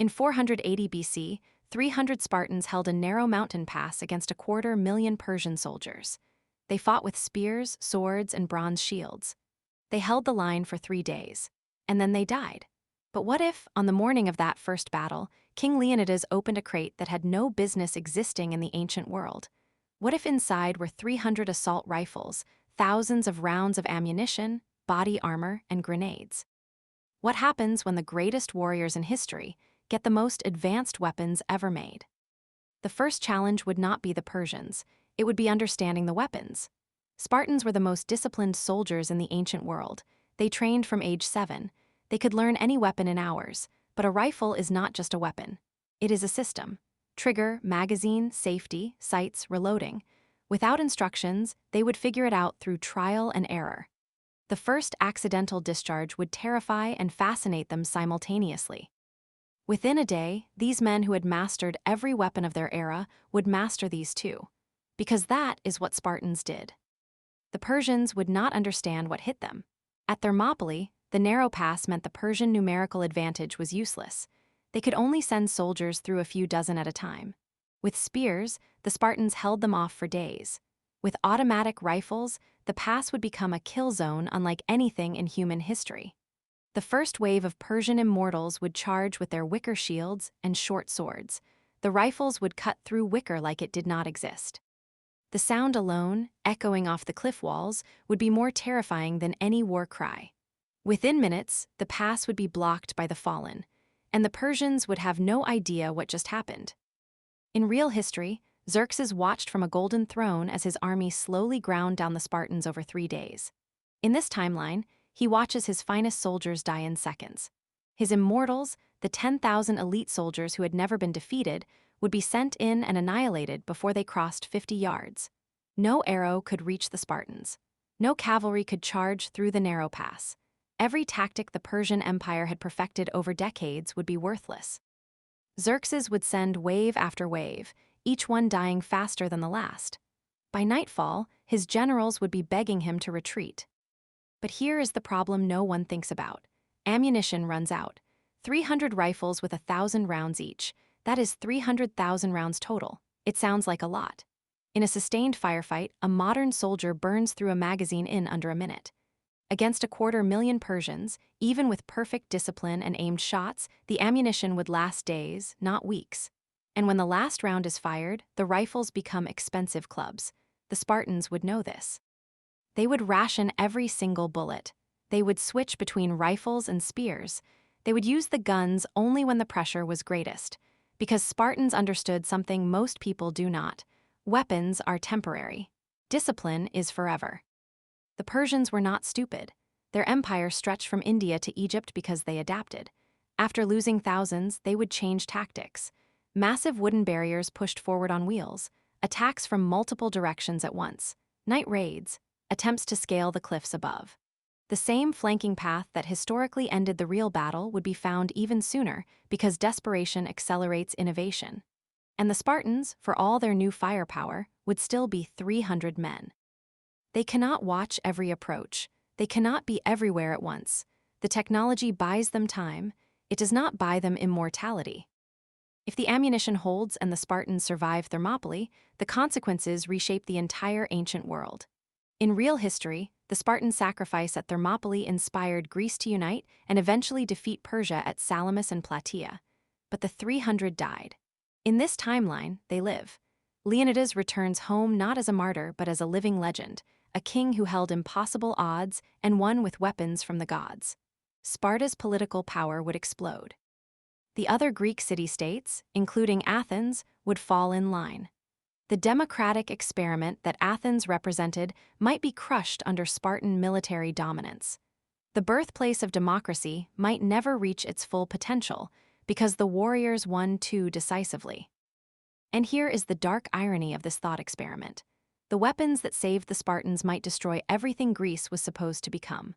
In 480 BC, 300 Spartans held a narrow mountain pass against 250,000 Persian soldiers. They fought with spears, swords, and bronze shields. They held the line for 3 days, and then they died. But what if, on the morning of that first battle, King Leonidas opened a crate that had no business existing in the ancient world? What if inside were 300 assault rifles, thousands of rounds of ammunition, body armor, and grenades? What happens when the greatest warriors in history get the most advanced weapons ever made? The first challenge would not be the Persians, it would be understanding the weapons. Spartans were the most disciplined soldiers in the ancient world. They trained from age 7. They could learn any weapon in hours, but a rifle is not just a weapon. It is a system. Trigger, magazine, safety, sights, reloading. Without instructions, they would figure it out through trial and error. The first accidental discharge would terrify and fascinate them simultaneously. Within a day, these men who had mastered every weapon of their era would master these too, because that is what Spartans did. The Persians would not understand what hit them. At Thermopylae, the narrow pass meant the Persian numerical advantage was useless. They could only send soldiers through a few dozen at a time. With spears, the Spartans held them off for days. With automatic rifles, the pass would become a kill zone unlike anything in human history. The first wave of Persian immortals would charge with their wicker shields and short swords. The rifles would cut through wicker like it did not exist. The sound alone, echoing off the cliff walls, would be more terrifying than any war cry. Within minutes, the pass would be blocked by the fallen, and the Persians would have no idea what just happened. In real history, Xerxes watched from a golden throne as his army slowly ground down the Spartans over 3 days. In this timeline, he watches his finest soldiers die in seconds. His immortals, the 10,000 elite soldiers who had never been defeated, would be sent in and annihilated before they crossed 50 yards. No arrow could reach the Spartans. No cavalry could charge through the narrow pass. Every tactic the Persian Empire had perfected over decades would be worthless. Xerxes would send wave after wave, each one dying faster than the last. By nightfall, his generals would be begging him to retreat. But here is the problem no one thinks about. Ammunition runs out. 300 rifles with 1,000 rounds each. That is 300,000 rounds total. It sounds like a lot. In a sustained firefight, a modern soldier burns through a magazine in under a minute. Against 250,000 Persians, even with perfect discipline and aimed shots, the ammunition would last days, not weeks. And when the last round is fired, the rifles become expensive clubs. The Spartans would know this. They would ration every single bullet. They would switch between rifles and spears. They would use the guns only when the pressure was greatest, because Spartans understood something most people do not. Weapons are temporary. Discipline is forever. The Persians were not stupid. Their empire stretched from India to Egypt because they adapted. After losing thousands, they would change tactics. Massive wooden barriers pushed forward on wheels, attacks from multiple directions at once, night raids, attempts to scale the cliffs above. The same flanking path that historically ended the real battle would be found even sooner because desperation accelerates innovation. And the Spartans, for all their new firepower, would still be 300 men. They cannot watch every approach. They cannot be everywhere at once. The technology buys them time. It does not buy them immortality. If the ammunition holds and the Spartans survive Thermopylae, the consequences reshape the entire ancient world. In real history, the Spartan sacrifice at Thermopylae inspired Greece to unite and eventually defeat Persia at Salamis and Plataea. But the 300 died. In this timeline, they live. Leonidas returns home not as a martyr but as a living legend, a king who held impossible odds and won with weapons from the gods. Sparta's political power would explode. The other Greek city-states, including Athens, would fall in line. The democratic experiment that Athens represented might be crushed under Spartan military dominance. The birthplace of democracy might never reach its full potential because the warriors won too decisively. And here is the dark irony of this thought experiment. The weapons that saved the Spartans might destroy everything Greece was supposed to become.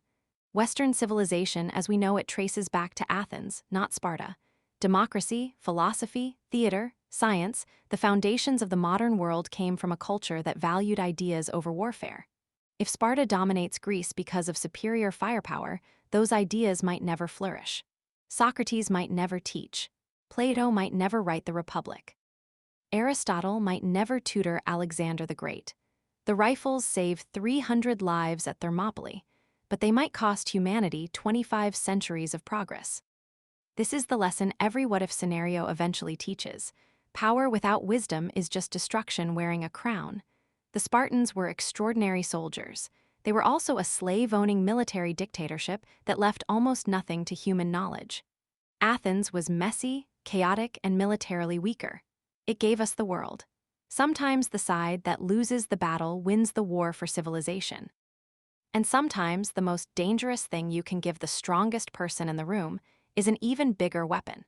Western civilization as we know it traces back to Athens, not Sparta. Democracy, philosophy, theater, science, the foundations of the modern world came from a culture that valued ideas over warfare. If Sparta dominates Greece because of superior firepower, those ideas might never flourish. Socrates might never teach. Plato might never write the Republic. Aristotle might never tutor Alexander the Great. The rifles save 300 lives at Thermopylae, but they might cost humanity 25 centuries of progress. This is the lesson every what-if scenario eventually teaches. Power without wisdom is just destruction wearing a crown. The Spartans were extraordinary soldiers. They were also a slave-owning military dictatorship that left almost nothing to human knowledge. Athens was messy, chaotic, and militarily weaker. It gave us the world. Sometimes the side that loses the battle wins the war for civilization. And sometimes the most dangerous thing you can give the strongest person in the room is an even bigger weapon.